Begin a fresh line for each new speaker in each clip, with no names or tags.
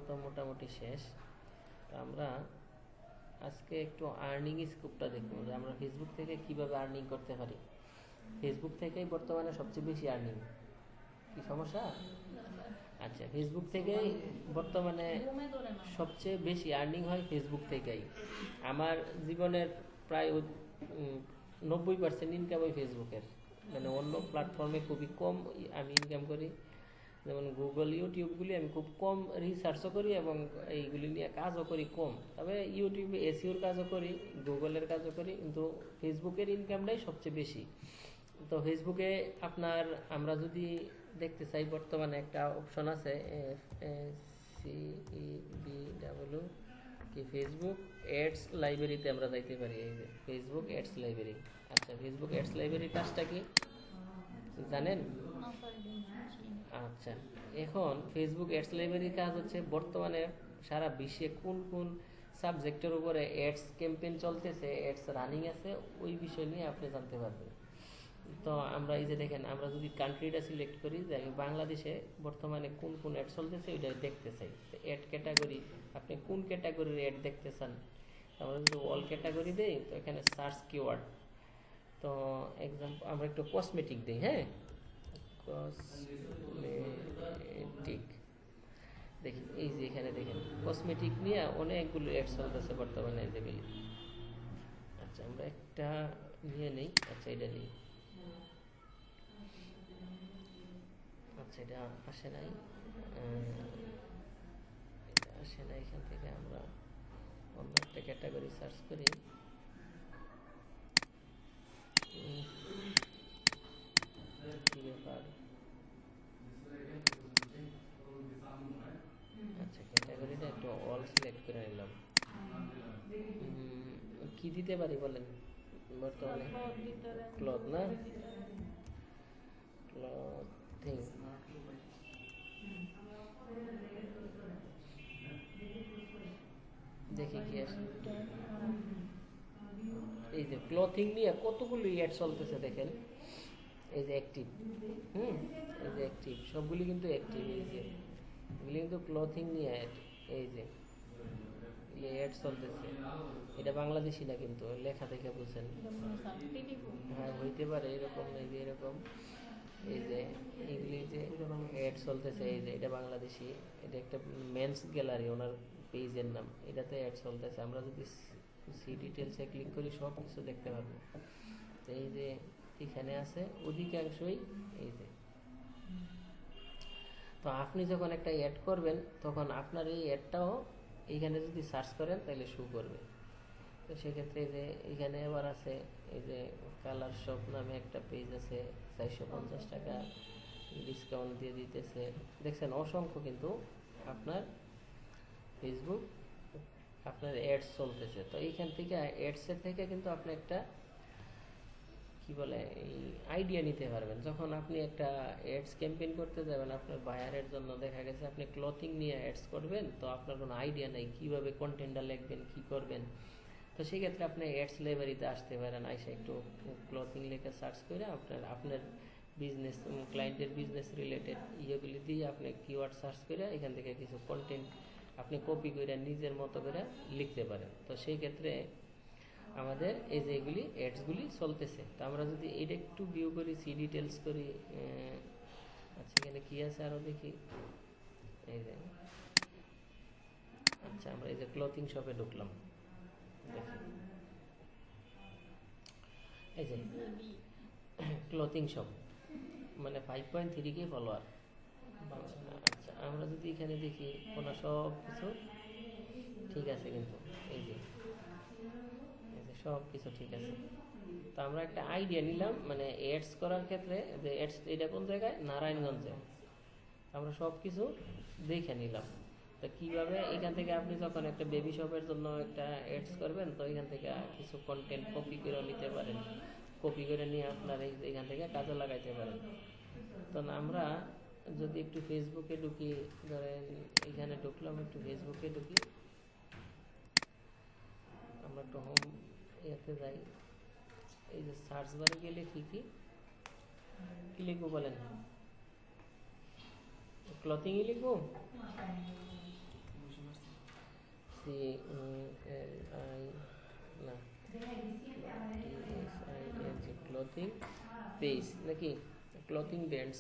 তো মোটামুটি শেষ। তো আমরা আজকে একটু আর্নিং স্কোপটা দেখব যে আমরা ফেসবুক থেকে কিভাবে আর্নিং করতে পারি। ফেসবুক থেকেই বর্তমানে সবচেয়ে বেশি আর্নিং। কি সমস্যা? আচ্ছা, ফেসবুক থেকেই বর্তমানে সবচেয়ে বেশি আর্নিং হয় ফেসবুক থেকেই। আমার জীবনের প্রায় 90% ইনকাম ওই ফেসবুকের, মানে অন্য প্ল্যাটফর্মে খুবই কম আমি ইনকাম করি। যেমন গুগল, ইউটিউবগুলি আমি খুব কম রিসার্চও করি এবং এইগুলি নিয়ে কাজও করি কম। তবে ইউটিউবে এসিওর কাজও করি, গুগলের কাজও করি, কিন্তু ফেসবুকের ইনকামটাই সবচেয়ে বেশি। তো ফেসবুকে আপনার আমরা যদি দেখতে চাই, বর্তমানে একটা অপশন আছে CEBW কি ফেসবুক অ্যাডস লাইব্রেরিতে আমরা যাইতে পারি। এই যে ফেসবুক অ্যাডস লাইব্রেরি। আচ্ছা, ফেসবুক অ্যাডস লাইব্রেরির কাজটা কি জানেন? আচ্ছা, এখন ফেসবুক অ্যাডস লাইব্রেরির কাজ হচ্ছে বর্তমানে সারা বিশ্বে কোন কোন সাবজেক্টের উপরে অ্যাডস ক্যাম্পেইন চলতেছে, অ্যাডস রানিং আছে, ওই বিষয় নিয়ে আপনি জানতে পারবেন। তো আমরা এই যে দেখেন, আমরা যদি কান্ট্রিটা সিলেক্ট করি যে আমি বাংলাদেশে বর্তমানে কোন কোন অ্যাড চলতেছে ওইটা দেখতে চাই। অ্যাড ক্যাটাগরি, আপনি কোন ক্যাটাগরির অ্যাড দেখতে চান? আমরা যদি অল ক্যাটাগরি দেই তো এখানে সার্চ কিওয়ার্ড। তো এক্সাম্পল আমরা একটু কসমেটিক দিই। হ্যাঁ, কসমেটিক দেখি, এই যে এখানে দেখেন কসমেটিক নিয়ে অনেকগুলো অ্যাড চলতেছে বর্তমানে যেগুলি। আচ্ছা, আমরা একটা নিয়ে নেই। আচ্ছা, এটা নিই। আচ্ছা, এটা আসে নাই, এটা আসে না। এখান থেকে আমরা অন্য একটা ক্যাটাগরি সার্চ করি। কি ব্যাপার? আচ্ছা, ক্যাটাগরিটা একটু অল সিলেক্ট করে নিলাম। কি দিতে পারি বলেন বর্তমানে? ক্লথ না, ক্লথিং। দেখি কি আসে। এই যে ক্লথিং নিয়ে কতগুলো অ্যাড চলতেছে দেখেন। এই যে অ্যাক্টিভ, এই যে অ্যাক্টিভ, সবগুলি কিন্তু অ্যাক্টিভ। এই যে এগুলি কিন্তু ক্লথিং নিয়ে অ্যাড। এই যে অ্যাড চলতেছে, এটা বাংলাদেশি না কিন্তু, লেখা দেখে বুঝছেন। হ্যাঁ, হইতে পারে এরকম। এই যে এরকম, এই যে এগুলি যে অ্যাড চলতেছে, এই যে এটা বাংলাদেশি, এটা একটা মেন্স গ্যালারি, ওনার পেজের নাম, এটাতে অ্যাড চলতেছে। আমরা যদি সি ডিটেলসে ক্লিক করি সব কিছু দেখতে পারবো। এই যে এখানে আছে অধিকাংশই এই যে। তো আপনি যখন একটা অ্যাড করবেন তখন আপনার এই অ্যাডটাও এইখানে যদি সার্চ করেন তাহলে শো করবে। তো সেক্ষেত্রে যে এখানে এবার আছে এই যে কালার শপ নামে একটা পেজ আছে, 450 টাকা ডিসকাউন্ট দিয়ে দিতেছে। দেখছেন অসংখ্য কিন্তু আপনার ফেসবুক আপনার অ্যাডস চলতেছে। তো এইখান থেকে অ্যাডসের থেকে কিন্তু আপনি একটা কি বলে এই আইডিয়া নিতে পারবেন। যখন আপনি একটা অ্যাডস ক্যাম্পেইন করতে যাবেন আপনার বায়ারের জন্য, দেখা গেছে আপনি ক্লথিং নিয়ে অ্যাডস করবেন, তো আপনার কোনো আইডিয়া নেই কীভাবে কন্টেন্টটা লিখবেন, কী করবেন। তো সেক্ষেত্রে আপনি অ্যাডস লাইব্রেরিতে আসতে পারেন, আইসা একটু ক্লথিং লেখা সার্চ করে আপনার বিজনেস, ক্লায়েন্টের বিজনেস রিলেটেড ইয়েগুলি দিয়ে আপনি কিওয়ার্ড সার্চ করে এখান থেকে কিছু কন্টেন্ট আপনি কপি করে নিজের মতো করে লিখতে পারেন। তো সেই ক্ষেত্রে আমাদের এই যে এগুলি অ্যাডসগুলি চলতেছে। তো আমরা যদি এটা একটু ভিউ করি, সি ডিটেলস করি। আচ্ছা, এখানে কী আছে আরও দেখি। এই যে আচ্ছা, আমরা এই যে ক্লথিং শপে ঢুকলাম, দেখি এই যে ক্লথিং শপ, মানে 5.3K ফলোয়ার। আচ্ছা, আমরা যদি এখানে দেখি কোনো সব কিছু ঠিক আছে কিন্তু এই যে সব কিছু ঠিক আছে। তো আমরা একটা আইডিয়া নিলাম, মানে অ্যাডস করার ক্ষেত্রে যে অ্যাডস এটা কোন জায়গায়, নারায়ণগঞ্জে। আমরা সব কিছু দেখে নিলাম। তো কীভাবে এখান থেকে আপনি যখন একটা বেবি শপের জন্য একটা অ্যাডস করবেন, তো এখান থেকে কিছু কন্টেন্ট কপি করে নিতে পারেন, কপি করে নিয়ে আপনার এখান থেকে কাজে লাগাইতে পারেন। তো আমরা যদি একটু ফেসবুকে ঢুকি, ধরেন এখানে ঢুকলাম, একটু ফেসবুকে ঢুকি, আমরা একটু হোম ইয়েতে যাই। এই যে সার্চ বারে গেলে কি লিখবো বলেন? ক্লথিংই লিখবো CLI না ক্লথিং পেজ নাকি ক্লথিং ব্র্যান্ডস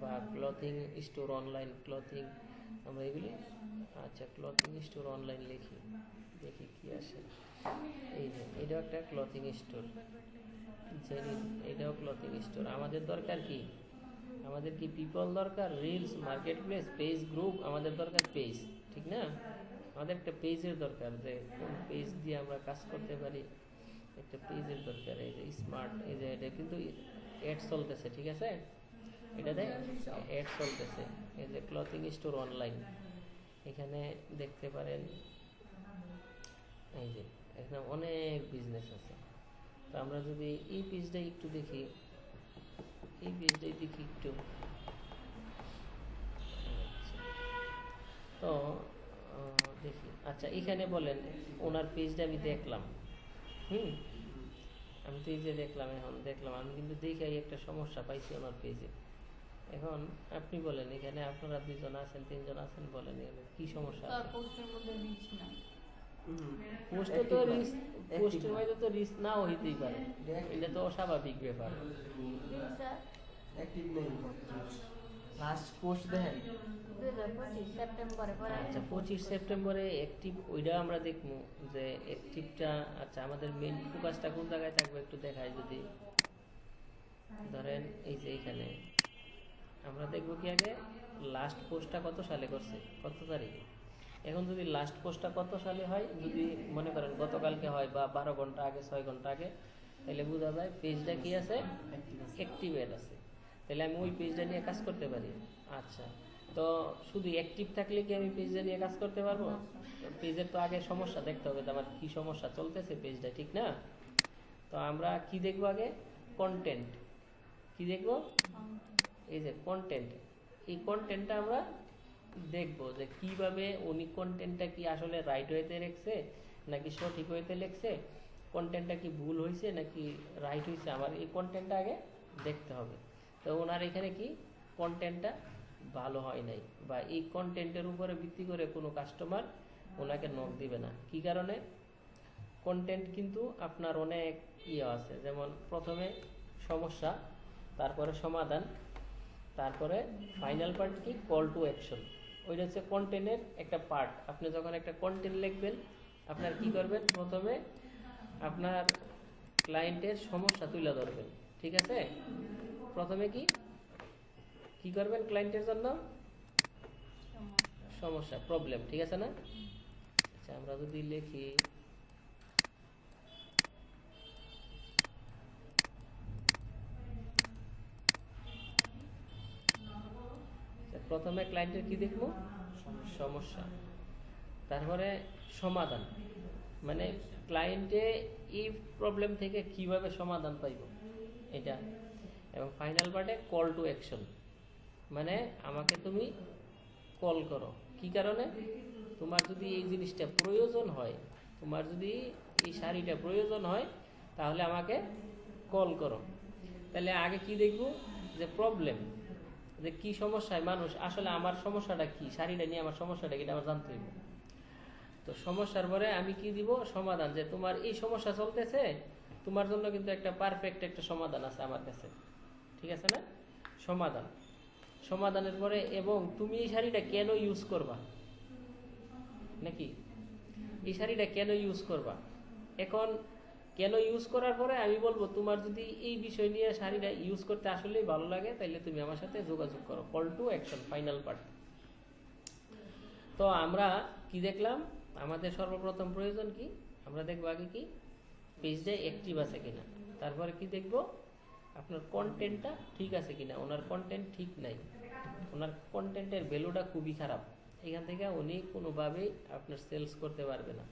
বা ক্লথিং স্টোর অনলাইন ক্লথিং আমরা এগুলি আচ্ছা ক্লথিং স্টোর অনলাইন লিখি দেখি কি আসে। এই যে এটাও একটা ক্লথিং স্টোর, এটাও ক্লথিং স্টোর। আমাদের দরকার কি, আমাদের কি পিপল দরকার, reels, market place, page, group, আমাদের দরকার পেজ, ঠিক না? আমাদের একটা পেজের দরকার, যে কোন পেজ দিয়ে আমরা কাজ করতে পারি, একটা পেজের দরকার। এই যে স্মার্ট, এই যে এটা কিন্তু অ্যাড চলতেছে, ঠিক আছে, এটাতে অ্যাড চলতেছে। এই যে ক্লথিং স্টোর অনলাইন, এখানে দেখতে পারেন এই যে এখানে অনেক বিজনেস আছে। তো আমরা যদি এই পেজটাই একটু দেখি, এই পেজটাই দেখি একটু, তো দেখি। আচ্ছা এখানে বলেন ওনার পেজটা আমি দেখলাম, আমি তো এই যে দেখলাম, এখন দেখলাম, আমি কিন্তু দেখে একটা সমস্যা পাইছি ওনার পেজে। এখন আপনি বলেন, এখানে আপনারা 2 জন আছেন 3 জন আছেন, বলেন এখানে কি সমস্যা আছে?
পোস্টের মধ্যে রিচ নাই,
পোস্টে তো রিস্ক, পোস্টের মধ্যে তো রিস্ক নাও হইতেই পারে, এটা তো অস্বাভাবিক ব্যাপার।
অ্যাক্টিভ নেই, লাস্ট পোস্ট দেখেন
2025 সেপ্টেম্বরে পরে।
আচ্ছা 25 সেপ্টেম্বরে অ্যাক্টিভ, ওইটা আমরা দেখবো যে অ্যাক্টিভটা। আচ্ছা আমাদের মেইন ফোকাসটা কোন জায়গায় থাকবে একটু দেখাই। যদি ধরেন এই যে এইখানে আমরা দেখবো কি আগে লাস্ট পোস্টটা কত সালে করছে, কত তারিখে। এখন যদি লাস্ট পোস্টটা কত সালে হয়, যদি মনে করেন গতকালকে হয় বা 12 ঘন্টা আগে, 6 ঘন্টা আগে, তাহলে বোঝা যায় পেজটা কি আছে, অ্যাক্টিভেট আছে। তাহলে আমি ওই পেজটা নিয়ে কাজ করতে পারি। আচ্ছা তো শুধু অ্যাক্টিভ থাকলে কি আমি পেজটা নিয়ে কাজ করতে পারবো? পেজের তো আগে সমস্যা দেখতে হবে, তো আমার কি সমস্যা চলতেছে পেজটা, ঠিক না? তো আমরা কি দেখবো আগে, কন্টেন্ট। কি দেখবো? এই যে কন্টেন্ট, এই কন্টেন্টটা আমরা দেখবো যে কিভাবে উনি কন্টেন্টটা কি আসলে রাইট ওয়েতে লিখছে নাকি সঠিক ওয়েতে লিখছে, কন্টেন্টটা কি ভুল হয়েছে নাকি রাইট হয়েছে, আমার এই কন্টেন্টটা আগে দেখতে হবে। তো ওনার এখানে কি কন্টেন্টটা ভালো হয় নাই, বা এই কন্টেন্টের উপরে ভিত্তি করে কোনো কাস্টমার ওনাকে নক দিবে না। কি কারণে? কন্টেন্ট কিন্তু আপনার অনেক আছে, যেমন প্রথমে সমস্যা, তারপরে সমাধান, তারপরে ফাইনাল পার্ট কি, কল টু অ্যাকশন। ওইটা হচ্ছে কন্টেন্টের একটা পার্ট। আপনি যখন একটা কন্টেন্ট লিখবেন, আপনার কি করবেন, প্রথমে আপনার ক্লায়েন্টের সমস্যা তুলে ধরবেন, ঠিক আছে? প্রথমে কি করবেন, ক্লায়েন্টের জন্য সমস্যা, প্রবলেম, ঠিক আছে না? আচ্ছা আমরা যদি লিখি প্রথমে ক্লায়েন্টের কি দেখবো, সমস্যা, তারপরে সমাধান, মানে ক্লায়েন্টে এই প্রবলেম থেকে কিভাবে সমাধান পাইব এটা, এবং ফাইনাল পার্টে কল টু অ্যাকশন, মানে আমাকে তুমি কল করো। কি কারণে? তোমার যদি এই জিনিসটা প্রয়োজন হয়, তোমার যদি এই শাড়িটা প্রয়োজন হয়, তাহলে আমাকে কল করো। তাহলে আগে কি দেখবো, যে প্রবলেম, যে কি সমস্যায় মানুষ, আসলে আমার সমস্যাটা কি, শাড়িটা নিয়ে আমার সমস্যাটা কি, এটা আমার জানতে হবে। তো সমস্যার পরে আমি কি দিব, সমাধান, যে তোমার এই সমস্যা চলতেছে, তোমার জন্য কিন্তু একটা পারফেক্ট একটা সমাধান আছে আমার কাছে, ঠিক আছে না? সমাধান, সমাধানের পরে এবং তুমি এই শাড়িটা কেন ইউজ করবা, নাকি এই শাড়িটা কেন ইউজ করবা। এখন কেন ইউজ করার পরে আমি বলবো, তোমার যদি এই বিষয় নিয়ে শাড়িটা ইউজ করতে আসলেই ভালো লাগে, তাহলে তুমি আমার সাথে যোগাযোগ করো, call to action, final part. তো আমরা কি দেখলাম, আমাদের সর্বপ্রথম প্রয়োজন কি, আমরা দেখবো আগে কি পেজটা অ্যাক্টিভ আছে কিনা, তারপরে কি দেখবো আপনার কন্টেন্টটা ঠিক আছে কিনা। ওনার কন্টেন্ট ঠিক নাই, ওনার কন্টেন্টের ভ্যালুটা খুবই খারাপ, এখান থেকে উনি কোনোভাবেই আপনার সেলস করতে পারবে না।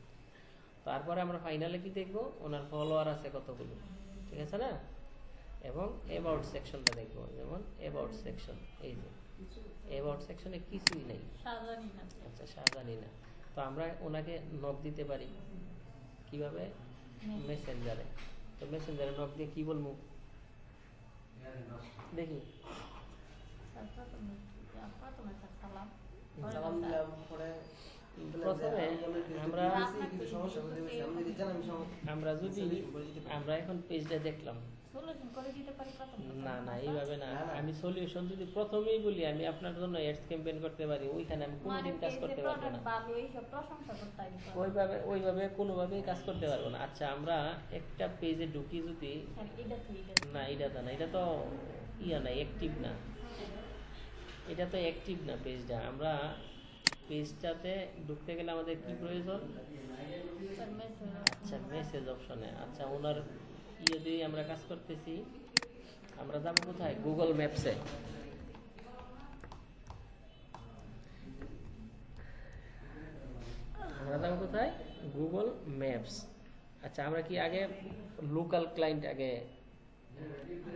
তারপরে আমরা ফাইনালে কি দেখবো, ওনার ফলোয়ার আছে কতগুলো, ঠিক আছে না? এবং অ্যাবাউট সেকশনটা দেখবো, যেমন অ্যাবাউট সেকশন, এই যে অ্যাবাউট সেকশনে কিছুই নেই, আচ্ছা সাজানি না। তো আমরা ওনাকে নক দিতে পারি কিভাবে, মেসেঞ্জারে। তো মেসেঞ্জারে নক দিয়ে কি বলবো দেখি,
সালাম দিলাম, পরে
প্রথমে আমরা
সমস্যা
আমরা যদি আমরা এখন পেজটা দেখলাম,
সলিউশন করে দিতে পারি প্রথম
না না এইভাবে না, আমি সলিউশন যদি প্রথমেই বলি আমি আপনার জন্য অ্যাডস ক্যাম্পেইন করতে পারি, ওইখানে আমি কোনোদিন কাজ করতে পারবো না।
ভালো এইসব প্রশংসা করতে হবে
ওইভাবে কোনোভাবেই কাজ করতে পারবো না। আচ্ছা আমরা একটা পেজে ঢুকি যদি,
এটা তো এটা
না এটা তো না, এটা তো ইয়া না, অ্যাক্টিভ না, এটা তো অ্যাক্টিভ না পেজটা। আমরা পেজটাতে ঢুকতে গেলে আমাদের কি প্রয়োজন? আচ্ছা মেসেজ অপশনে, আচ্ছা ওনার ইয়ে দিয়ে আমরা কাজ করতেছি। আমরা যাবো কোথায়? গুগল ম্যাপসে। আমরা যাবো কোথায়? Google maps. আচ্ছা আমরা কি আগে লোকাল ক্লায়েন্ট আগে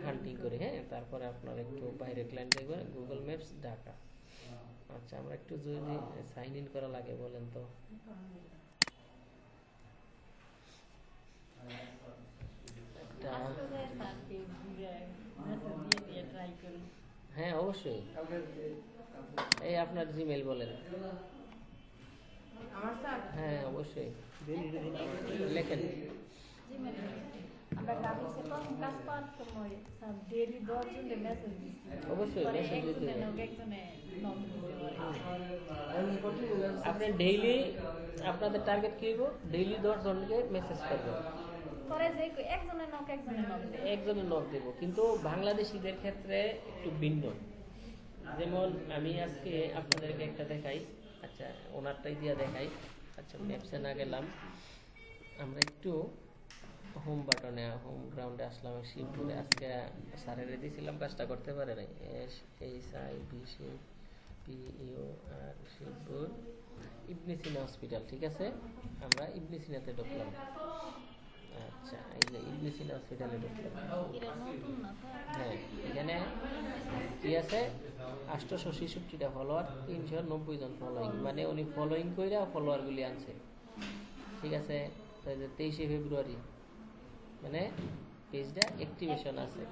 হান্টিং করি, হ্যাঁ, তারপরে আপনার একটু বাইরে ক্লায়েন্ট দেখবেন। Google maps Dhaka. আচ্ছা আমরা একটু যদি সাইন ইন করা লাগে বলেন তো। হ্যাঁ অবশ্যই, এই আপনার জিমেইল বলেন। হ্যাঁ অবশ্যই লেখেন।
আমরা গ্রাফিক্সে প্রথম কাজ করার সময় সব ডেইলি 10 জনের মেসেজ দিছি।
অবশ্যই
পরে
মেসেজ দিতে
একজনে
হবে।
একজনে নক দিতে পারে।
আপনি ডেইলি আপনাদের টার্গেট কি হইব? ডেইলি 10 জনকে মেসেজ করবেন।
পরে যে একজনে নক দেয়।
একজনের নক দেব, কিন্তু বাংলাদেশিদের ক্ষেত্রে একটু ভিন্ন। যেমন আমি আজকে আপনাদেরকে একটা দেখাই, আচ্ছা ওনারটাই দিয়া দেখাই। আচ্ছা ম্যাপসে না গেলাম, আমরা একটু হোম বাটনে হোম গ্রাউন্ডে আসলাম। শিবপুরে আজকে স্যারের দিয়েছিলাম, কাজটা করতে পারে নাই। SHIBCPUR শিবপুর ইবনে সিনা হসপিটাল, ঠিক আছে। আমরা ইবনে সিনাতে ঢুকলাম। আচ্ছা এই যে ইবনে সিনা হসপিটালে ঢুকলাম।
এটা নতুন না স্যার।
হ্যাঁ এখানে কি আছে? 866টা ফলোয়ার, 390 জন ফলোয়িং, মানে উনি ফলোয়িং কইরা ফলোয়ারগুলি আনছে, ঠিক আছে। তো এই যে 23শে ফেব্রুয়ারি মানে পেজটা অ্যাক্টিভেশন আছে।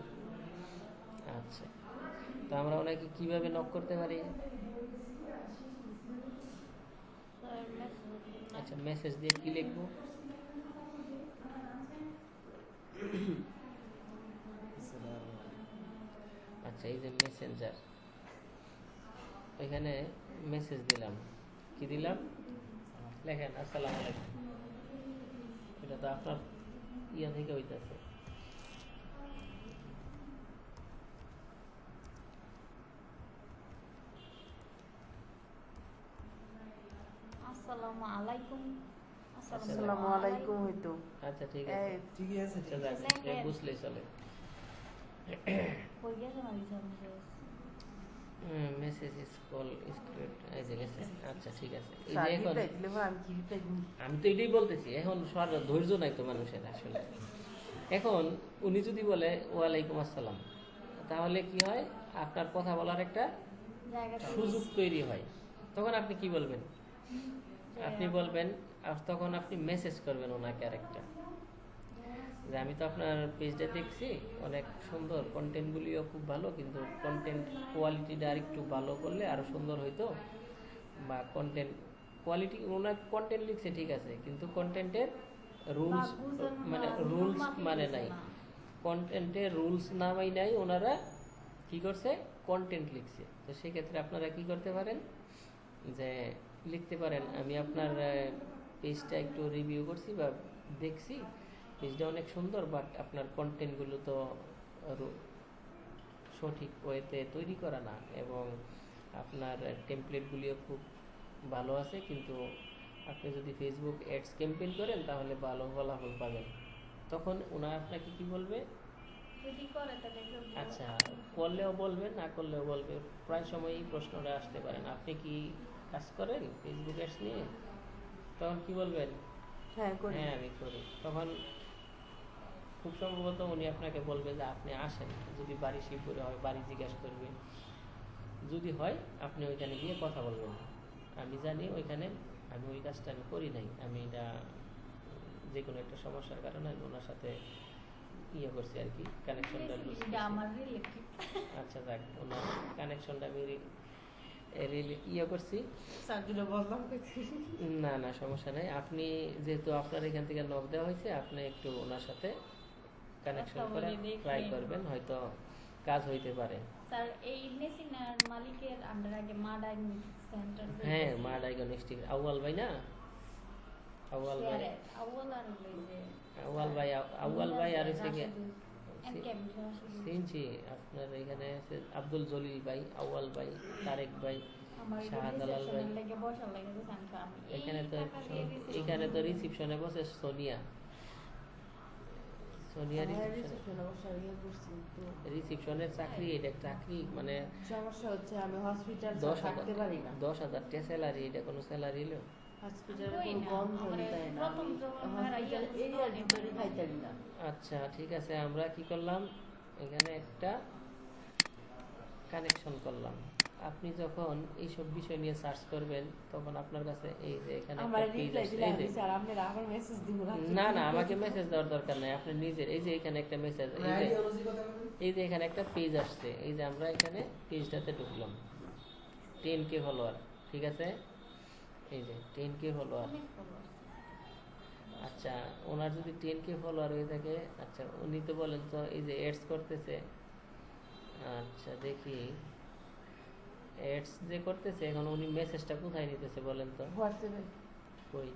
আচ্ছা তো আমরা ওনাকে কিভাবে নক করতে পারি?
স্যার মেসেজ
আচ্ছা মেসেজ দিয়ে কি লিখবো? আচ্ছা এই যে মেসেঞ্জার, এখানে মেসেজ দিলাম, কি দিলাম? লেখেন আসসালামু আলাইকুম। এটা তো আপনার ইয়া থেকে হইতেছে।
আসসালামু আলাইকুম।
আসসালামু আলাইকুম হইতো।
আচ্ছা ঠিক আছে,
ঠিকই আছে
আচ্ছা যাক,
লেখেন।
বুঝলেই চলে।
কই গেছে না বিচার
মেসেজ ইজ কল স্ক্রিপ্ট, এই যে গেছে। আচ্ছা ঠিক আছে, এই যে
স্যার
এখন
রিপ্লাই দিলে পরে আমি কি রিপ্লাই দিই?
আমি তো এটাই বলতেছি, এখন ধৈর্য নাই তো মানুষের আসলে। এখন উনি যদি বলে ওয়ালাইকুম আসসালাম, তাহলে কি হয়? আপনার কথা বলার একটা
জায়গাটা
সুযোগ তৈরি হয়। তখন আপনি কি বলবেন? আপনি বলবেন, আর তখন আপনি মেসেজ করবেন ওনাকে আরেকটা, যে আমি তো আপনার পেজটা দেখছি, অনেক সুন্দর, কন্টেন্টগুলিও খুব ভালো, কিন্তু কন্টেন্ট কোয়ালিটিটা আর একটু ভালো করলে আরো সুন্দর হইতো। বা কন্টেন্ট কোয়ালিটি, ওনার কন্টেন্ট লিখছে ঠিক আছে, কিন্তু কন্টেন্টের রুলস মানে রুলস মানে নাই, কন্টেন্টের রুলস নামাই নাই, ওনারা কি করছে? কন্টেন্ট লিখছে। তো সেক্ষেত্রে আপনারা কি করতে পারেন? যে লিখতে পারেন, আমি আপনার পেজটা একটু রিভিউ করছি বা দেখছি, পেজটা অনেক সুন্দর, বাট আপনার কন্টেন্টগুলো তো সঠিক ওয়েতে তৈরি করা না, এবং আপনার টেমপ্লেটগুলিও খুব ভালো আছে, কিন্তু আপনি যদি ফেসবুক অ্যাডস ক্যাম্পেইন করেন তাহলে ভালো ফলাফল পাবেন। তখন ওনারা আপনাকে কি বলবে?
যদি করে তাহলে
আচ্ছা করলেও বলবে, না করলেও বলবে। প্রায় সময় এই প্রশ্নটা আসতে পারেন, আপনি কি কাজ করেন ফেসবুক অ্যাডস নিয়ে? তখন কি বলবেন?
হ্যাঁ করি।
হ্যাঁ আমি করি। তখন খুব সম্ভবত উনি আপনাকে বলবে যে আপনি আসেন, যদি বাড়ি শিবপুরে হয় বাড়ি জিজ্ঞাসা করবে, যদি হয় আপনি ওইখানে গিয়ে কথা বলবেন। আমি জানি ওইখানে আমি ওই কাজটা আমি করি নাই, আমি এটা যে কোনো একটা সমস্যার কারণে আমি ওনার সাথে ইয়ে করছি আর কি, কানেকশনটা লুজ
এটা আমার রিলেটিভ।
আচ্ছা যাক, ওনার কানেকশনটা আমি ইয়ে করছি।
সার্জুরে বললাম কইছি
না না সমস্যা নাই, আপনি যেহেতু আপনার এখান থেকে নক দেওয়া হয়েছে, আপনি একটু ওনার সাথে কানেকশন
কথা
করে
বলে দেখেন।
ট্রাই করবেন, হয়তো কাজ হইতে পারে।
স্যার এই মেশিনের মালিকের আন্ডার আগে মা ডায়াগনস্টিক সেন্টার
হ্যাঁ মা ডায়াগনস্টিক আউয়াল ভাই না? আউয়াল ভাই,
আউয়াল আর ওই যে
আউয়াল ভাই আর হচ্ছে গিয়ে
এনকেম
চিনছি। আপনার এখানে আছে আব্দুল জলিল ভাই, আউয়াল ভাই, তারেক ভাই,
আমার
শাহজালাল ভাই।
লাগে বসার লাগে তো জানতো আমি
এখানে তো রিসিপশনে বসে সোনিয়া। সোনিয়া রিসিপশনের চাকরি, এটা চাকরি মানে
সমস্যা হচ্ছে আমি হসপিটাল
10,000
থাকতে পারি না
10,000 টাকা স্যালারি, এটা কোনো স্যালারি হলো?
হসপিটালে
ওই
কোনো
না,
বন্ধ
আমার
দেয় না
প্রথম যখন মারা
হসপিটাল
ইয়ে
এরিয়ার
করছিল,
ভিতরে খাইতারি না
আচ্ছা ঠিক আছে, আমরা কি করলাম, এখানে একটা কানেকশন করলাম। আপনি যখন এইসব বিষয় নিয়ে সার্চ করবেন, তখন আপনার কাছে এই যে এখানে
আমার
একটা পেজ
রিপ্লাই
আছে,
দিলে
এই
আমি
যে
স্যার আপনি আবার মেসেজ দিব
না না আমাকে মেসেজ দেওয়ার দরকার নাই, আপনি নিজের এই যে এখানে একটা মেসেজ, এই যে এখানে একটা পেজ আসছে, এই যে আমরা এখানে পেজটাতে ঢুকলাম, 10K ফলোয়ার, ঠিক আছে, এই যে 10K ফলোয়ার। আচ্ছা ওনার যদি 10K ফলোয়ার হয়ে থাকে, আচ্ছা উনি তো বলেন তো এই যে এডস করতেছে, আচ্ছা দেখি এডস যে করতেছে, এখন উনি মেসেজটা কোথায় নিতেছে বলেন তো?
হোয়াটসঅ্যাপে
কই?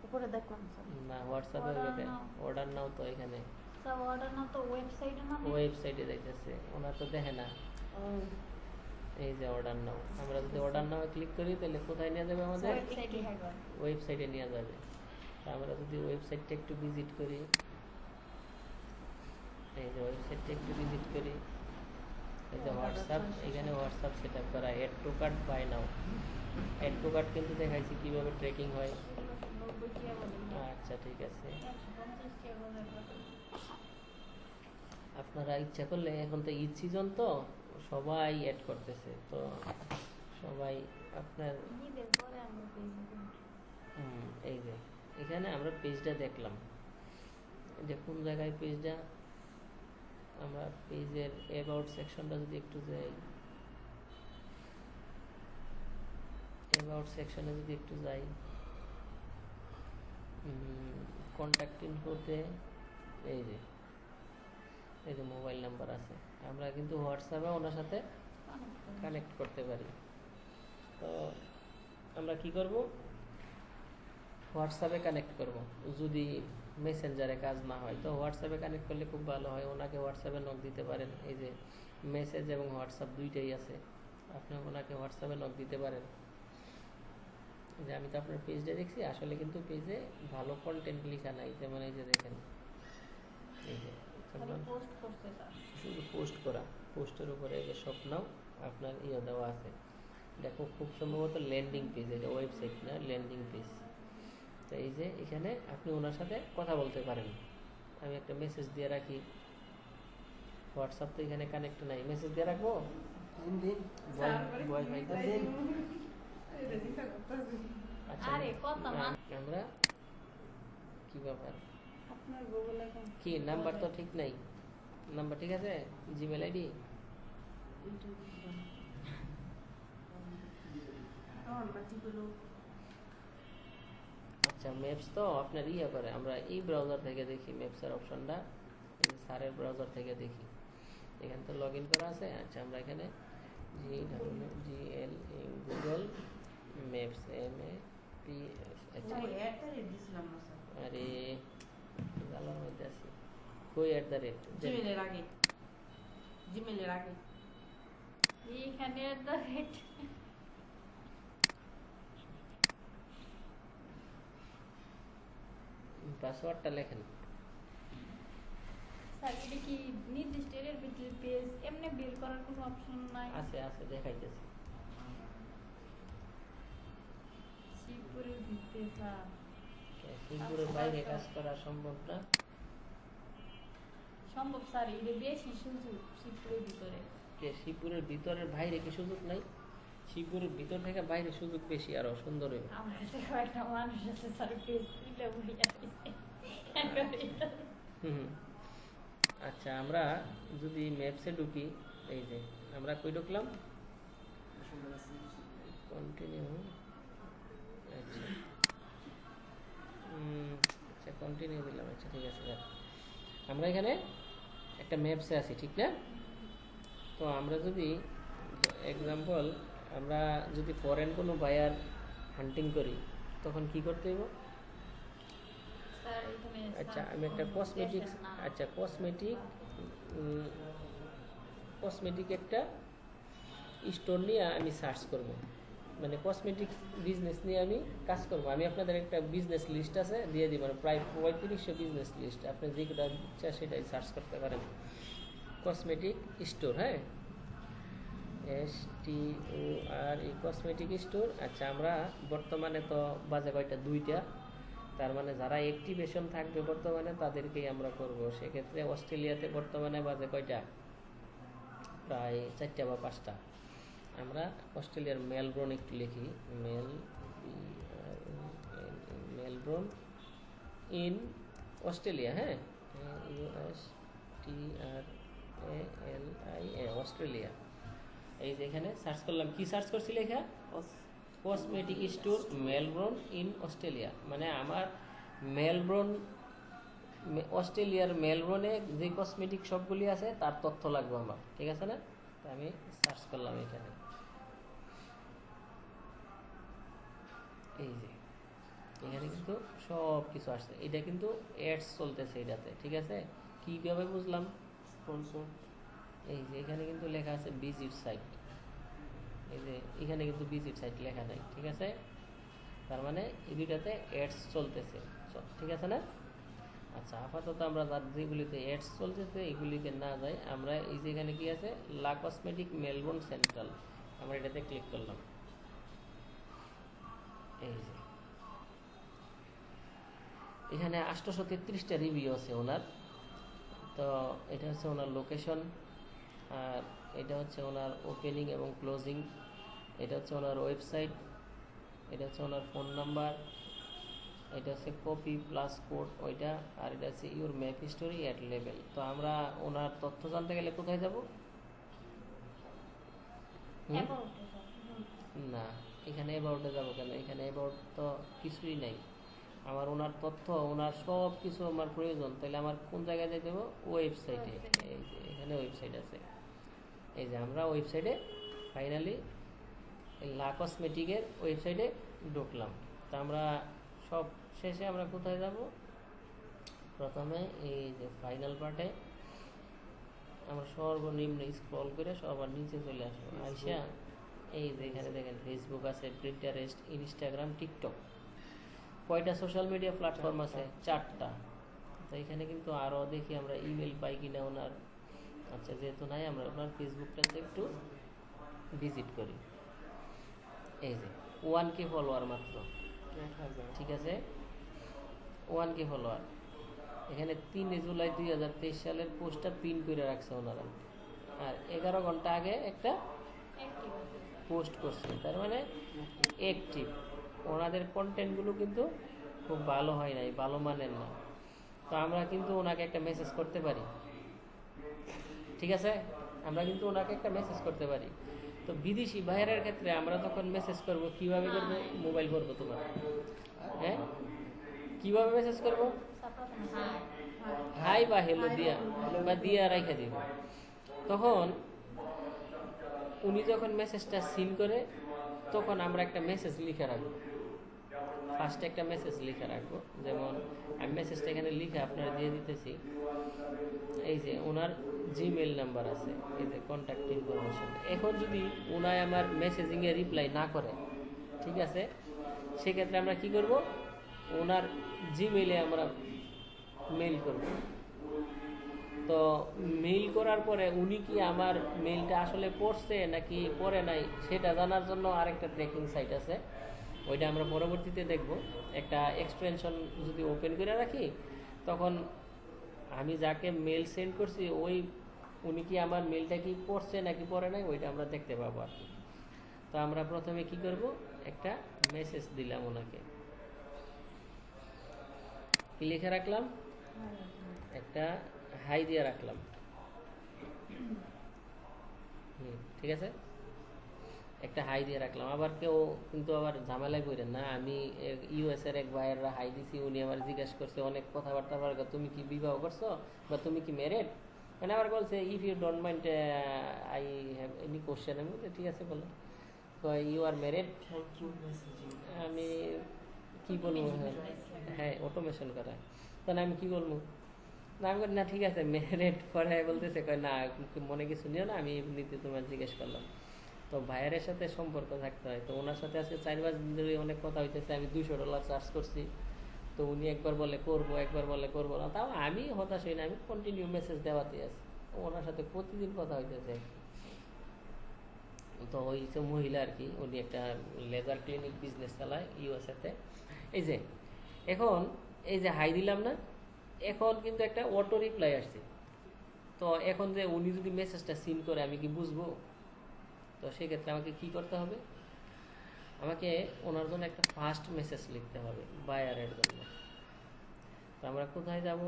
উপরে দেখলাম স্যার
না হোয়াটসঅ্যাপে অর্ডার নাও তো, এখানে
সব অর্ডার না তো ওয়েবসাইটে না
ওয়েবসাইটে যাইতেছে, ওনার তো দেখে না। এই যে অর্ডার নাও, আমরা যদি অর্ডার নাও ক্লিক করি তাহলে কোথায় নিয়ে যাবে আমাদের?
ওয়েবসাইটে হ্যাগর
ওয়েবসাইটে নিয়ে যাবে। তা আমরা যদি ওয়েবসাইটটা একটু ভিজিট করি, এই যে ওয়েবসাইটটা একটু ভিজিট করি, এই যে হোয়াটসঅ্যাপ, এখানে হোয়াটসঅ্যাপ সেট আপ করা, add to cart buy now, add to cart কিন্তু দেখাইছি কিভাবে ট্রেকিং হয়।
90 টাকা বলে
আচ্ছা ঠিক আছে,
150 টাকা বলে
আপনারা ইচ্ছা করলে, এখন তো ঈদ সিজন তো সবাই অ্যাড করতেছে, তো সবাই আপনার
ঈদের পরে আমরা পেয়েছি
এই যে এখানে আমরা পেজটা দেখলাম, এটা কোন জায়গায় পেজটা, আমরা পেজের অ্যাবাউট সেকশনটা যদি একটু যাই, অ্যাবাউট সেকশনে যদি একটু যাই, কন্ট্যাক্ট ইনফোতে এই যে মোবাইল নাম্বার আছে, আমরা কিন্তু হোয়াটসঅ্যাপে ওনার সাথে কানেক্ট করতে পারি। তো আমরা কি করব, হোয়াটসঅ্যাপে কানেক্ট করব, যদি মেসেঞ্জারে কাজ না হয় তো হোয়াটসঅ্যাপে কানেক্ট করলে খুব ভালো হয়, ওনাকে হোয়াটসঅ্যাপে নক দিতে পারেন, এই যে মেসেজ এবং হোয়াটসঅ্যাপ দুইটাই আছে, আপনি ওনাকে হোয়াটসঅ্যাপে নক দিতে পারেন। যে আমি তো আপনার পেজটা দেখছি, আসলে কিন্তু পেজে ভালো কন্টেন্ট লেখা নাই, যেমন এই যে দেখেন, এই যে
পোস্ট করতে স্যার
শুধু পোস্ট করা, পোস্টের উপরে এই যে সব নাও আপনার ইয়ে দেওয়া আছে, দেখো খুব সম্ভবত ল্যান্ডিং পেজ, এটা ওয়েবসাইট না, ল্যান্ডিং পেজ। তো এই যে এখানে আপনি ওনার সাথে কথা বলতে পারেন। আমি একটা মেসেজ দিয়ে রাখি, হোয়াটসঅ্যাপ তো এখানে কানেক্ট নাই, মেসেজ দিয়ে রাখবো, আচ্ছা
আরে কত মান
আমরা কি ব্যাপার,
আপনার গুগল অ্যাকাউন্ট
কি নাম্বার তো ঠিক নাই, নাম্বার ঠিক আছে, জিমেল আইডি আচ্ছা ম্যাপস তো আপনার ইয়ে করে, আমরা এই ব্রাউজার থেকে দেখি, ম্যাপসের অপশনটা স্যারের ব্রাউজার থেকে দেখি, এখানে তো লগ ইন করা আছে। আচ্ছা আমরা এখানে GL গুগল ম্যাপস MAPS, আচ্ছা আরে জালার মধ্যে আছে, কই @
জিমেলের আগে
এইখানে @
পাসওয়ার্ডটা লেখেন।
স্যার এটা কি নির্দিষ্ট এর ভিতরে পেজ এমনি বের করার কোনো অপশন নাই?
আছে আছে দেখাইতেছি,
শিবপুরের ভিতরে স্যার
সিঙ্গুরের বাইরে কাজ করা সম্ভব না,
সম্ভব স্যার, এটা বেশি সুযোগ শিবপুরের ভিতরে।
শিবপুরের ভিতরের বাইরে কি সুযোগ নাই? শিবপুরের ভিতর থেকে বাইরে সুযোগ বেশি, আরো সুন্দর হবে।
আমার কাছে কয়েকটা মানুষ আছে স্যার, পেজ তুলে বইয়া দিছে।
আচ্ছা আমরা যদি ম্যাপসে ঢুকি, এই যে আমরা কই ঢুকলাম, কন্টিনিউ, আচ্ছা আচ্ছা কন্টিনিউ দিলাম, আচ্ছা ঠিক আছে যাক। আমরা এখানে একটা ম্যাপসে আছি ঠিক না? তো আমরা যদি এক্সাম্পল আমরা যদি ফরেন কোনো বায়ার হান্টিং করি তখন কি করতে হইব?
স্যার এখানে
আচ্ছা আমি একটা কসমেটিক্স, আচ্ছা কসমেটিক একটা স্টোর নিয়ে আমি সার্চ করব, মানে কসমেটিক্স বিজনেস নিয়ে আমি কাজ করব। আমি আপনাদের একটা বিজনেস লিস্ট আছে দিয়ে দিব, মানে প্রায় 3500 বিজনেস লিস্ট, আপনি যেটা ইচ্ছা সেটাই সার্চ করতে পারেন। কসমেটিক স্টোর, হ্যাঁ STOR কসমেটিক স্টোর। আচ্ছা আমরা বর্তমানে তো বাজে কয়টা 2টা, তার মানে যারা অ্যাক্টিভেশন থাকবে বর্তমানে তাদেরকেই আমরা করব। সেক্ষেত্রে অস্ট্রেলিয়াতে বর্তমানে বাজে কয়টা, প্রায় 4টা বা 5টা। আমরা অস্ট্রেলিয়ার মেলবোর্ন একটু লিখি, মেলবোর্ন ইন অস্ট্রেলিয়া, হ্যাঁ USTRALIA অস্ট্রেলিয়া। এই যে এখানে সার্চ করলাম, কি সার্চ করছি লেখা? Cosmetic store Melbourne in Australia, মানে আমার মেলবোর্ন অস্ট্রেলিয়ার মেলবোর্নে যে কসমেটিক শপগুলি আছে তার তথ্য লাগবে আমার, ঠিক আছে না? তো আমি সার্চ করলাম এখানে, এই যে এখানে কিন্তু সব কিছু আসছে। এটা কিন্তু অ্যাডস চলতেছে এটাতে, ঠিক আছে? কীভাবে বুঝলাম?
স্পন্সর।
এই যে এখানে কিন্তু লেখা আছে ভিজিট সাইট, এই যে এখানে কিন্তু ভিজিট সাইট লেখা নাই, ঠিক আছে? তার মানে এই দুইটাতে অ্যাডস চলতেছে, ঠিক আছে না? আচ্ছা আপাতত আমরা যেগুলিতে অ্যাডস চলতেছে এগুলিতে না যাই, আমরা এই যে এখানে কি আছে লা কসমেটিক মেলবোর্ন সেন্ট্রাল, আমরা এটাতে ক্লিক করলাম। এই যে এখানে 833টা রিভিউ আছে ওনার। তো এটা হচ্ছে ওনার লোকেশন, আর এটা হচ্ছে ওনার ওপেনিং এবং ক্লোজিং, এটা হচ্ছে ওনার ওয়েবসাইট, এটা হচ্ছে ওনার ফোন নাম্বার, এটা হচ্ছে কপি প্লাস কোড ওইটা, আর এটা হচ্ছে your map history at level. তো আমরা ওনার তথ্য জানতে গেলে কোথায় যাব? না এখানে অ্যাবাউটে যাব কেন? এখানে অ্যাবাউট তো কিছুই নাই, আমার ওনার তথ্য ওনার সব কিছু আমার প্রয়োজন। তাহলে আমার কোন জায়গায় যেতে হবে? ওয়েবসাইটে। এই যে এখানে ওয়েবসাইট আছে, এই যে আমরা ওয়েবসাইটে ফাইনালি লা কসমেটিকের ওয়েবসাইটে ঢুকলাম। তো আমরা সব শেষে আমরা কোথায় যাব? প্রথমে এই যে ফাইনাল পার্টে আমরা সর্বনিম্ন স্ক্রল করে সবার নিচে চলে আসবো, আইসা এই যে এখানে দেখেন ফেসবুক আছে, প্রিন্টারেস্ট, ইনস্টাগ্রাম, টিকটক। কয়টা সোশ্যাল মিডিয়া প্ল্যাটফর্ম আছে? 4টা। তো এখানে কিন্তু আরও দেখি আমরা ইমেল পাই কিনা ওনার। আচ্ছা যেহেতু নাই, আমরা ওনার ফেসবুকটাতে একটু ভিজিট করি। এই যে 1K ফলোয়ার মাত্র, ঠিক আছে 1K ফলোয়ার। এখানে 3 জুলাই 2023 সালের পোস্টটা পিন করে রাখছে ওনারা, আর 11 ঘন্টা আগে একটা পোস্ট করছে, তার মানে অ্যাক্টিভ। ওনাদের কন্টেন্টগুলো কিন্তু খুব ভালো হয় নাই, ভালো মানের না। তো আমরা কিন্তু ওনাকে একটা মেসেজ করতে পারি, ঠিক আছে? আমরা কিন্তু ওনাকে একটা মেসেজ করতে পারি। তো বিদেশি বাইরের ক্ষেত্রে আমরা যখন মেসেজ করব কিভাবে করব? মোবাইল করবো তোমার, হ্যাঁ কিভাবে মেসেজ করব? হাই বা হ্যালো দিয়া বা দিয়া রাইখা দিব। তখন উনি যখন মেসেজটা সিন করে তখন আমরা একটা মেসেজ লিখে রাখবো, ফার্স্টে একটা মেসেজ লিখে রাখবো। যেমন আমি মেসেজটা এখানে লিখে আপনারা দিয়ে দিতেছি। এই যে ওনার জিমেইল নাম্বার আছে, এই যে কন্ট্যাক্ট ইনফরমেশন। এখন যদি ওনায় আমার মেসেজিংয়ে রিপ্লাই না করে, ঠিক আছে, সেক্ষেত্রে আমরা কি করব? ওনার জিমেইলে আমরা মেইল করব। তো মেইল করার পরে উনি কি আমার মেইলটা আসলে পড়ছে নাকি পড়ে নাই সেটা জানার জন্য আরেকটা ট্র্যাকিং সাইট আছে, ওইটা আমরা পরবর্তীতে দেখব। একটা এক্সটেনশন যদি ওপেন করে রাখি, তখন আমি যাকে মেল সেন্ড করছি উনি কি আমার মেলটা কি পড়ছে নাকি পড়ে নাই ওইটা আমরা দেখতে পাবো আর কি। তো আমরা প্রথমে কি করব? একটা মেসেজ দিলাম ওনাকে, কি লিখে রাখলাম? একটা হাই দিয়ে রাখলাম, ঠিক আছে। একটা হাই দিয়ে রাখলাম, আবার কেউ কিন্তু আবার ঝামেলায় পড়েন না। আমি ইউএস এর এক ভাইয়েরা হাই দিছি, উনি আমার জিজ্ঞেস করছে অনেক কথাবার্তা, তুমি কি বিবাহ করছো বা তুমি কি ম্যারেড, মানে আবার বলছে if you don't mind I have any question. আমি বলছি ঠিক আছে বলো, তো you are married.
Thank you messaging.
আমি কি বলবো, হ্যাঁ অটোমেশন করা, তাহলে আমি কি বলবো, না আমি বলি না ঠিক আছে ম্যারেড। পরে বলতেছে কয় না মনে কিছু নিও না, আমি এমনিতে তোমার জিজ্ঞেস করলাম। তো ভাইয়ের সাথে সম্পর্ক থাকতে হয়, তো ওনার সাথে আজকে 4-5 দিন ধরে অনেক কথা হইতেছে। আমি $200 চার্জ করছি, তো উনি একবার বলে করবো, একবার বলে করবো না, তাও আমি হতাশ হই না, আমি কন্টিনিউ মেসেজ দেওয়াতে আছি। ওনার সাথে প্রতিদিন কথা হইতেছে। তো ওই যে মহিলা আর কি, উনি একটা লেজার ক্লিনিক বিজনেস চালায় ইউএসএতে। এই যে এখন এই যে হাই দিলাম না, এখন কিন্তু একটা অটো রিপ্লাই আসছে। তো এখন যে উনি যদি মেসেজটা সিন করে আমি কি বুঝবো? তো সেক্ষেত্রে আমাকে কি করতে হবে, আমাকে ওনার জন্য একটা ফাস্ট মেসেজ লিখতে হবে বায়ারের জন্য। তো আমরা কোথায় যাব?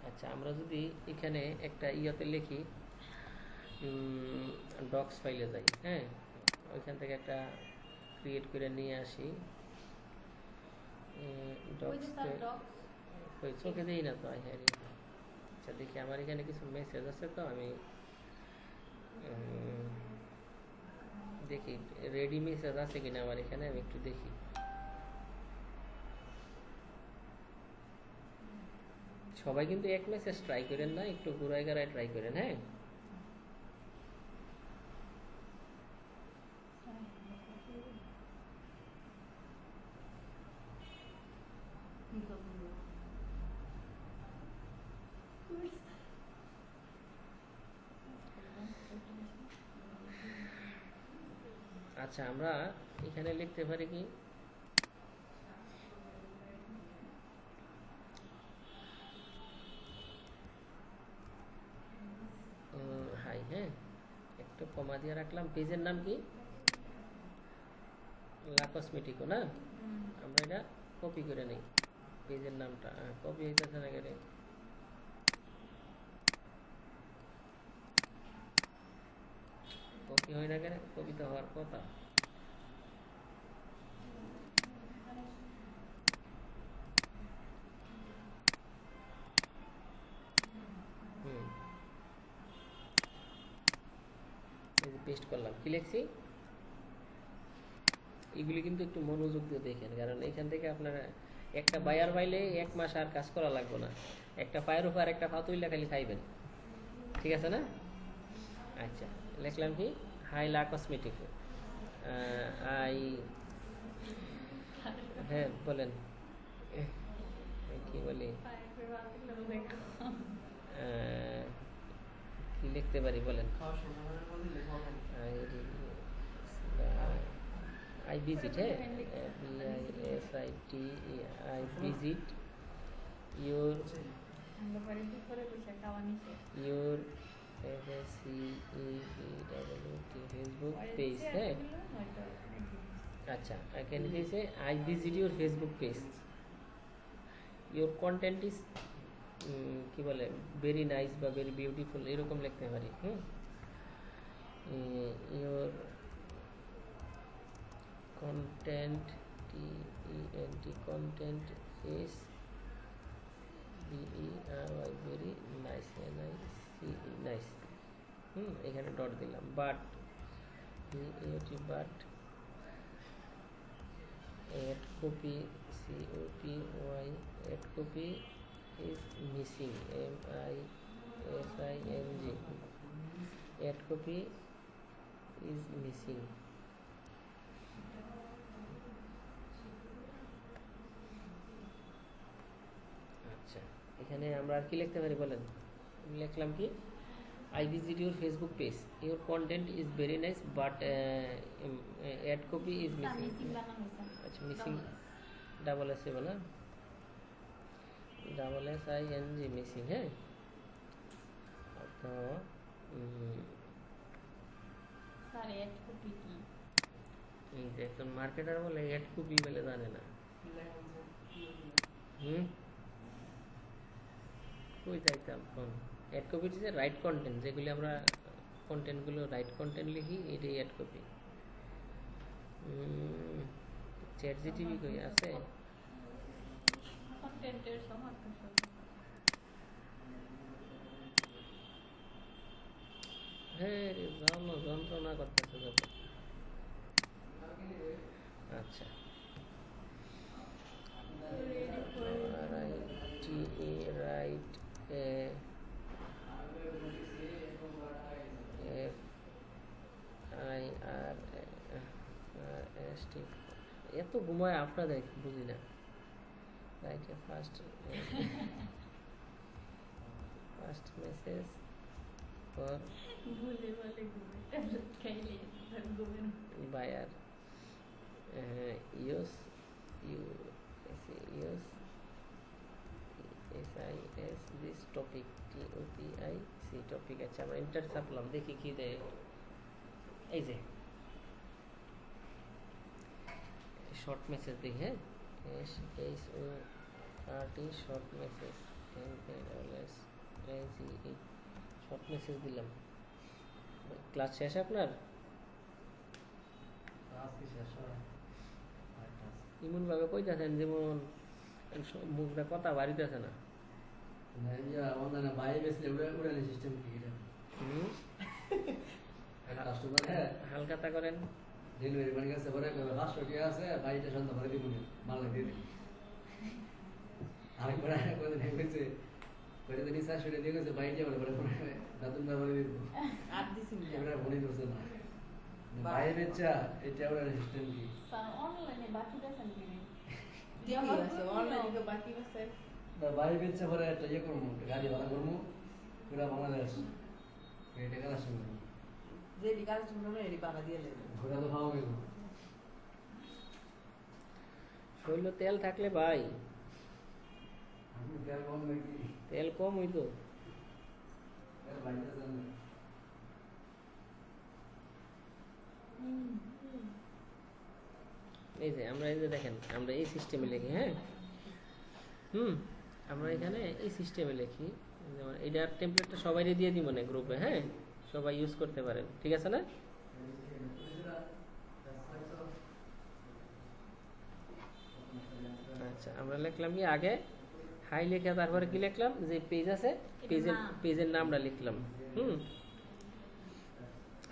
আচ্ছা, আমরা যদি এখানে একটা ইয়েতে লিখি, ডক্স ফাইলে যাই, হ্যাঁ, ওইখান থেকে একটা ক্রিয়েট করে নিয়ে আসি। ওই চোখে দিই না তো, হ্যাঁ। আচ্ছা দেখি আমার এখানে কিছু মেসেজ আছে, তো আমি দেখি রেডি মেসেজ আছে কিনা আমার এখানে, আমি একটু দেখি। সবাই কিন্তু এক মেসেজ ট্রাই করেন না, একটু ঘুরায় ঘুরায় ট্রাই করেন, হ্যাঁ। আচ্ছা আমরা এখানে লিখতে পারি কি, হাই, হ্যাঁ, একটু কমা দিয়ে রাখলাম। পেজের নাম কি? লা কসমেটিকো না? আমরা এটা কপি করে নেই, পেজের নামটা কপি হইতেছে না কেন? কপি হয় না কেন? কপি তো হওয়ার কথা। পেস্ট করলাম, কি লিখছি এগুলি কিন্তু একটু মনোযোগ দিয়ে দেখেন, কারণ এখান থেকে আপনারা একটা বায়ার পাইলে 1 মাস আর কাজ করা লাগবে না। একটা পায়ের উপর একটা ফাতুইলা খালি খাইবেন, ঠিক আছে না? আচ্ছা লিখলাম কি, হাই লা কসমেটিক, আই, হ্যাঁ বলেন কি বলি, কি লিখতে পারি বলেন? I visit, VISIT, I visit your Facebook page, হ্যাঁ। আচ্ছা এখানে দিয়েছে I visit your Facebook page, your content is কি বলে ভেরি নাইস বা ভেরি বিউটিফুল, এরকম লিখতে পারি। your content, content is very very nice, nice, এখানে ডট দিলাম, but but add copy, copy, add copy is missing, MISING, add copy is missing। আচ্ছা এখানে আমরা আর কি লিখতে পারি বলেন? লিখলাম কি, I visit your Facebook page, your content is very nice but add copy is missing। আচ্ছা মিসিং ডাবল এস বলা, SING মিসিং, হ্যাঁ। তো একজন মার্কেটার বলে অ্যাড কপি বলে জানে না, কই যাইতাম কোন অ্যাড কপি যে রাইট কন্টেন্ট, যেগুলি আমরা কন্টেন্টগুলো রাইট কন্টেন্ট লিখি, এটাই অ্যাড কপি। চ্যাট জিটিভি কই আছে?
কন্টেন্টের সমর্থন।
হ্যাঁ রে জানো যন্ত্রণা করতেছে যত। আচ্ছা write A F I R S T. এত ঘুমায় আপনাদের বুঝি না। Write a first message for
ভুলে বলে ঘুমে ট্যাবলেট খাইলে ঘুমের
buyer use SIS this topic TOPIC topic। আচ্ছা আমরা এন্টার চাপলাম দেখি কি দেয়। এই যে শর্ট মেসেজ দেখি। হ্যাঁ SHORT short message short message দিলাম। ক্লাস শেষ আপনার? এমন ভাবে কইতাছেন যেমন মুখটা কথা বাড়িতেছে না। হালকাতা করেন।
ডেলিভারি মানে গেছে পরে 500 টাকা আছে বাইটা সন্ধ্যা পরে দিব মাল দিয়ে দিই। আরেকবার কোনদিন হয়েছে করে দিন 400 টাকা দিয়ে গেছে বাইটা বলে পরে দাদুন দা বলে দিব
আর দিছি না
এবারে মনে করছে না বাইরে বেচা এটা ওরা সিস্টেম কি
অনলাইনে বাকি দেখেন কি
ঠিকই আছে অনলাইনে বাকি আছে
না বাইরে বেচা পরে একটা ইয়ে করবো গাড়ি ভাড়া করবো পুরা বাংলাদেশ এটা কাজ শুনবো
যে বিকাশ শুনলো এরি বানা দিয়ে নেবে
ঘোরা তো পাওয়া গেল
শৈল তেল থাকলে ভাই
আমি তেল কম নাকি
তেল কম হইতো।
তেল বাইরে জানে
এই যে আমরা এই যে দেখেন আমরা এই সিস্টেমে লিখি। হ্যাঁ আমরা এখানে এই সিস্টেমে লিখি। যেমন এইটার টেমপ্লেটটা সবাইকে দিয়ে দিব না গ্রুপে। হ্যাঁ সবাই ইউজ করতে পারেন, ঠিক আছে না? আচ্ছা আমরা লিখলাম কি আগে হাই লিখে তারপরে কি লিখলাম যে পেজ আছে পেজের নামটা লিখলাম।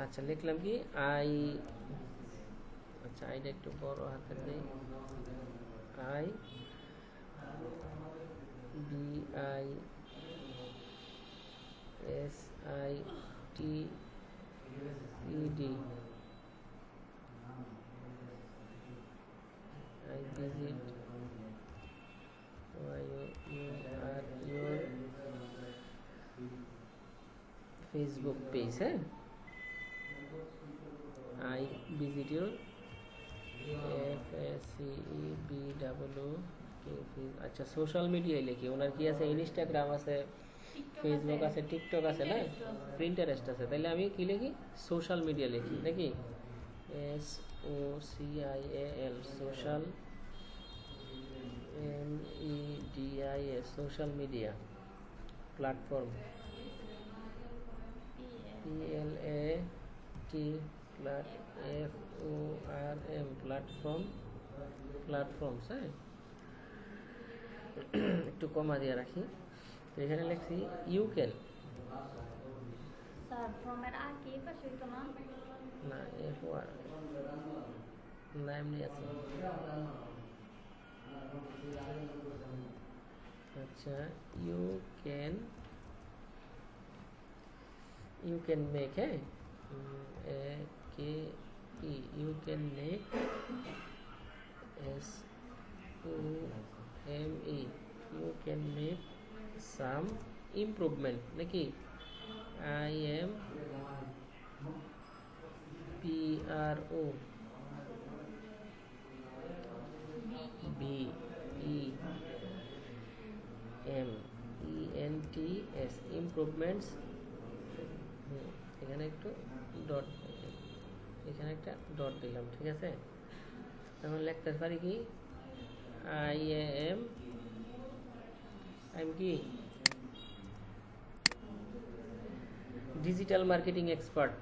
আচ্ছা লিখলাম কি আচ্ছা আইটা একটু বড় হাতের দেই। IDISITED I visit your Facebook page। হ্যাঁ I visit your FACEBWK। আচ্ছা সোশ্যাল মিডিয়ায় লিখি ওনার কি আছে ইনস্টাগ্রাম আছে ফেসবুক আছে টিকটক আছে না প্রিন্টারেস্ট আছে। তাহলে আমি কি লিখি সোশ্যাল মিডিয়া লিখি নাকি SOCIAL social MEDIA social media platform PLATFORM platforms. হ্যাঁ একটু কমা দিয়ে রাখি। তো এখানে লিখছি ইউ ক্যান
স্যার ফর্মের আগে পাশে তো না
না না এমনি আছে। আচ্ছা ইউ ক্যান মেক। হ্যাঁ you can make SOME you can make some improvement নাকি IMPRO BEMENTS improvements। এখানে একটু ডট এখানে একটা ডট দিলাম, ঠিক আছে? তাহলে লিখতে পারি কি IAM কি digital marketing expert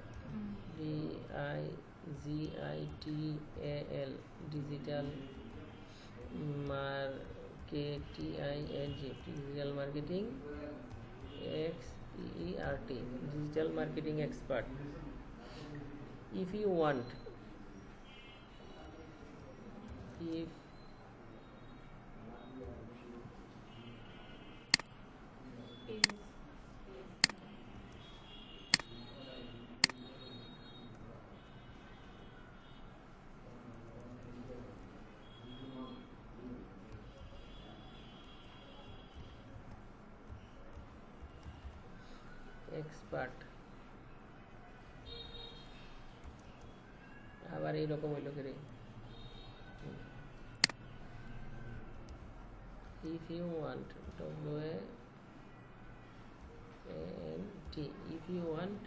GITAL digital digital marketing XPERT digital marketing expert if you want if expert আবার এইরকম হইল করে if you want WANT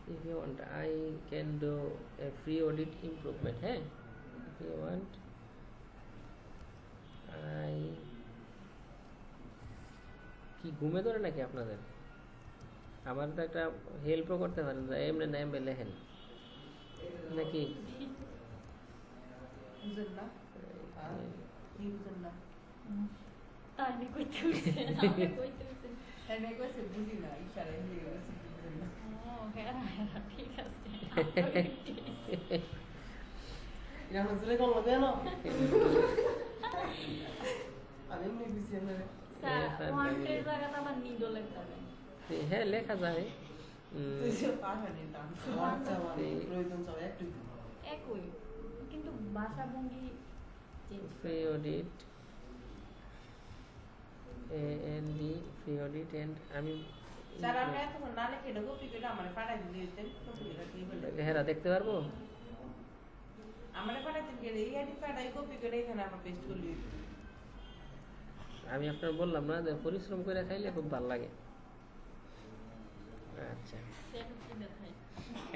if you want I can do a free audit improvement hey if you want I কি ঘুমে ধরে নাকি আপনাদের আমার তো একটা হেল্পও করতে পারেন এমনি নাম লেখেন নাকি
বুঝেন না কি বুঝেন না
তাই নি কইতে হইছে আমি কইতে হইছে
এনে কইছে বুঝি না ইশারায় দিয়ে গেছে বুঝেন না
ও হ্যাঁ ঠিক আছে
এটা হচ্ছে কোন লাগে না আমি এমনি বুঝি না
স্যার ওয়ান্টের জায়গাটা আমার নিডো লিখতে হবে
হ্যাঁ লেখা যায়
তুই যে পারবেন না
আচ্ছা প্রয়োজন সব একটু
একই কিন্তু ভাষা ভঙ্গি change
free audit AND free audit and আমি
স্যার আপনি এত না লিখে এটা কপি করে আমারে পাঠাই দিতেন কপি করে কি বলে
হেরা দেখতে পারবো
আমারে পাঠাই দিন এই আইডি পাঠাই কপি করে এখানে আমরা পেস্ট করে দিই
আমি আপনার বললাম না যে পরিশ্রম করে খাইলে খুব ভালো লাগে আচ্ছা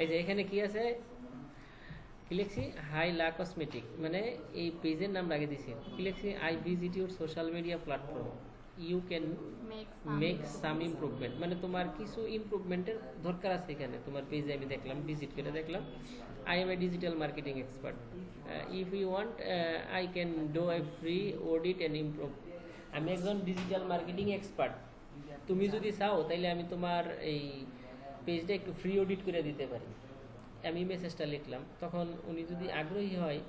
এই যে এখানে কি আছে কি লিখছি হাই লা কসমেটিক মানে এই পেজের নাম লাগিয়ে দিছি কি লিখছি I visit your social media platform you can make some improvement মানে তোমার কিছু ইমপ্রুভমেন্টের দরকার আছে এখানে তোমার পেজে আমি দেখলাম ভিজিট করে দেখলাম I am a digital marketing expert if you want I can do a free audit and improve আমি একজন ডিজিটাল মার্কেটিং এক্সপার্ট তুমি যদি চাও তাহলে আমি তোমার এই পেজটা একটু ফ্রি অডিট করে দিতে পারি আমি মেসেজটা লিখলাম তখন উনি যদি আগ্রহী হয়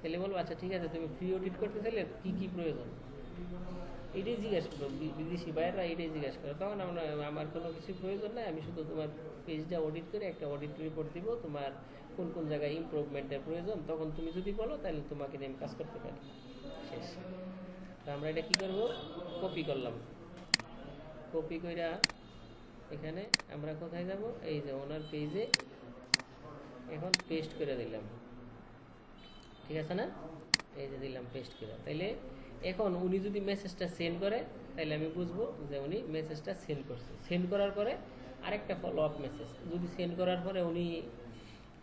তাহলে বলবো আচ্ছা ঠিক আছে তুমি ফ্রি অডিট করতে চাইলে কী কী প্রয়োজন এটাই জিজ্ঞাসা করো বিদেশি বাইরেরা এটাই জিজ্ঞাসা করো তখন আমার কোনো কিছু প্রয়োজন নাই আমি শুধু তোমার পেজটা অডিট করে একটা অডিট রিপোর্ট দিব তোমার কোন কোন জায়গায় ইমপ্রুভমেন্টের প্রয়োজন তখন তুমি যদি বলো তাহলে তোমাকে নিয়ে আমি কাজ করতে পারি শেষ তো আমরা এটা কী করবো কপি করলাম কপি কইরা এখানে আমরা কোথায় যাব এই যে ওনার পেজে এখন পেস্ট করে দিলাম ঠিক আছে না এই যে দিলাম পেস্ট করে তাইলে এখন উনি যদি মেসেজটা সেন্ড করে তাহলে আমি বুঝবো যে উনি মেসেজটা সেন্ড করছে সেন্ড করার পরে আরেকটা ফলো আপ মেসেজ যদি সেন্ড করার পরে উনি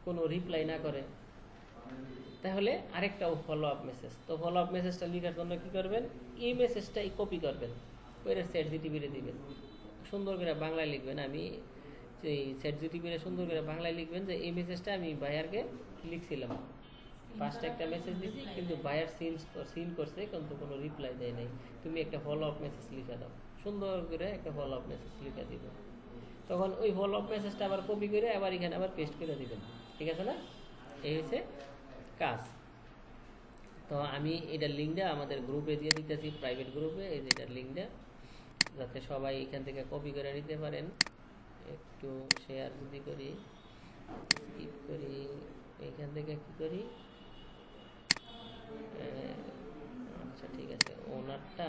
কোনো রিপ্লাই না করে তাহলে আরেকটা ফলো আপ মেসেজ তো ফলো আপ মেসেজটা লেখার জন্য কী করবেন এই মেসেজটাই কপি করবেন ওইটা ChatGPT দিবেন সুন্দর করে বাংলায় লিখবেন আমি এই ChatGPT সুন্দর করে বাংলায় লিখবেন যে এই মেসেজটা আমি বায়ারকে লিখছিলাম ফার্স্ট একটা মেসেজ দিছি কিন্তু বায়ার সিন করছে কিন্তু কোনো রিপ্লাই দেয় নাই তুমি একটা ফলো আপ মেসেজ লিখে দাও সুন্দর করে একটা ফলো আপ মেসেজ লিখে দিবে তখন ওই ফলো আপ মেসেজটা আবার কপি করে আবার এখানে আবার পেস্ট করে দিবেন ঠিক আছে না এই হচ্ছে কাজ তো আমি এটার লিঙ্কটা আমাদের গ্রুপে দিয়ে দিতেছি প্রাইভেট গ্রুপে এই যে এটার লিঙ্কটা যাতে সবাই এখান থেকে কপি করে নিতে পারেন একটু শেয়ার যদি করি স্কিপ করি এখান থেকে কি করি আচ্ছা ঠিক আছে ওনারটা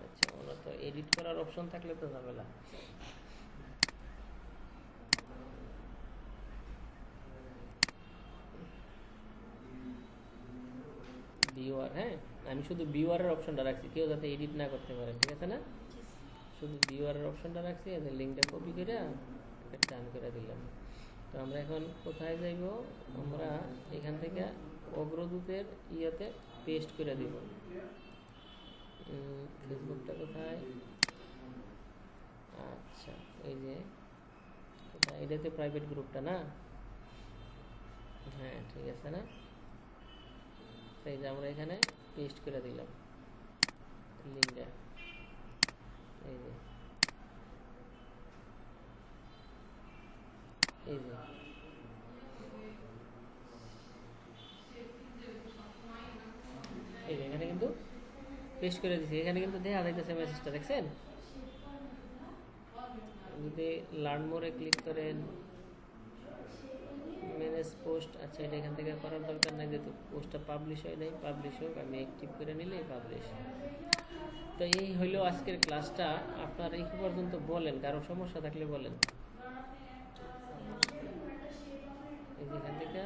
আচ্ছা ওনার তো এডিট করার অপশন থাকলে তো ঝামেলা ভিউয়ার হ্যাঁ আমি শুধু ভিউয়ারের অপশনটা রাখছি কেউ যাতে এডিট না করতে পারে ঠিক আছে না শুধু ভিউয়ারের অপশনটা রাখছি আর লিঙ্কটা কপি করে ডান করে দিলাম তো আমরা এখন কোথায় যাইব আমরা এখান থেকে অগ্রদূতের ইয়েতে পেস্ট করে দিব। ফেসবুকটা কোথায়? আচ্ছা, এই যে এটাতে প্রাইভেট গ্রুপটা না? হ্যাঁ ঠিক আছে না? এই যে আমরা এখানে পেস্ট করে দিলাম লিঙ্কটা। এই যে এই যে এই যে এখানে কিন্তু পেস্ট করে দিছি। এখানে কিন্তু দেখা যাইতেছে মেসেজটা, দেখছেন? যদি লার্ন মোরে ক্লিক করেন, ম্যানেজ পোস্ট, আচ্ছা এটা এখান থেকে করার দরকার নাই, যেহেতু পোস্টটা পাবলিশ হয় নাই। পাবলিশ হোক, আমি অ্যাক্টিভ করে নিলেই পাবলিশ। তো এই হইলো আজকের ক্লাসটা। আপনার এই পর্যন্ত বলেন, কারো সমস্যা থাকলে বলেন। এই যেখান থেকে